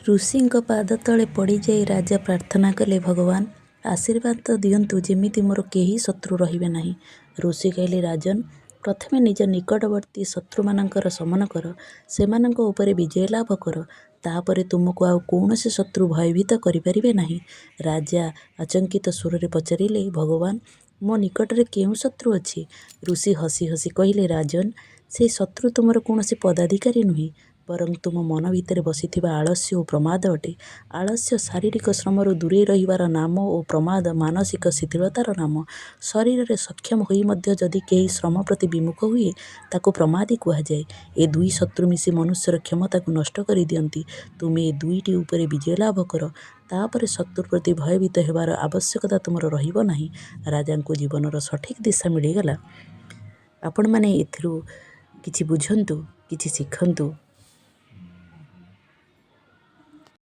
ଋଷିଙ୍କ ପାଦ ତଳେ ପଡ଼ିଯାଇ ରାଜା ପ୍ରାର୍ଥନା କଲେ, ଭଗବାନ ଆଶୀର୍ବାଦ ଦିଅନ୍ତୁ ଯେମିତି ମୋର କେହି ଶତ୍ରୁ ରହିବେ ନାହିଁ। ଋଷି କହିଲେ, ରାଜନ୍, ପ୍ରଥମେ ନିଜ ନିକଟବର୍ତ୍ତୀ ଶତ୍ରୁମାନଙ୍କର ଶମନ କର, ସେମାନଙ୍କ ଉପରେ ବିଜୟ ଲାଭ କର, ତାପରେ ତୁମକୁ ଆଉ କୌଣସି ଶତ୍ରୁ ଭୟଭୀତ କରିପାରିବେ ନାହିଁ। ରାଜା ଆଚଙ୍କିତ ସୁରରେ ପଚାରିଲେ, ଭଗବାନ, ମୋ ନିକଟରେ କେଉଁ ଶତ୍ରୁ ଅଛି? ଋଷି ହସି ହସି କହିଲେ, ରାଜନ୍, ସେହି ଶତ୍ରୁ ତୁମର କୌଣସି ପଦାଧିକାରୀ ନୁହେଁ, ବରଂ ତୁମ ମନ ଭିତରେ ବସିଥିବା ଆଳସ୍ୟ ଓ ପ୍ରମାଦ ଅଟେ। ଆଳସ୍ୟ ଶାରୀରିକ ଶ୍ରମରୁ ଦୂରେଇ ରହିବାର ନାମ ଓ ପ୍ରମାଦ ମାନସିକ ଶିଥିଳତାର ନାମ। ଶରୀରରେ ସକ୍ଷମ ହୋଇ ମଧ୍ୟ ଯଦି କେହି ଶ୍ରମ ପ୍ରତି ବିମୁଖ ହୁଏ, ତାକୁ ପ୍ରମାଦୀ କୁହାଯାଏ। ଏ ଦୁଇ ଶତ୍ରୁ ମିଶି ମନୁଷ୍ୟର କ୍ଷମତାକୁ ନଷ୍ଟ କରିଦିଅନ୍ତି। ତୁମେ ଏ ଦୁଇଟି ଉପରେ ବିଜୟ ଲାଭ କର, ତାପରେ ଶତ୍ରୁ ପ୍ରତି ଭୟଭୀତ ହେବାର ଆବଶ୍ୟକତା ତୁମର ରହିବ ନାହିଁ। ରାଜାଙ୍କୁ ଜୀବନର ସଠିକ୍ ଦିଶା ମିଳିଗଲା। ଆପଣମାନେ ଏଥିରୁ କିଛି ବୁଝନ୍ତୁ, କିଛି ଶିଖନ୍ତୁ।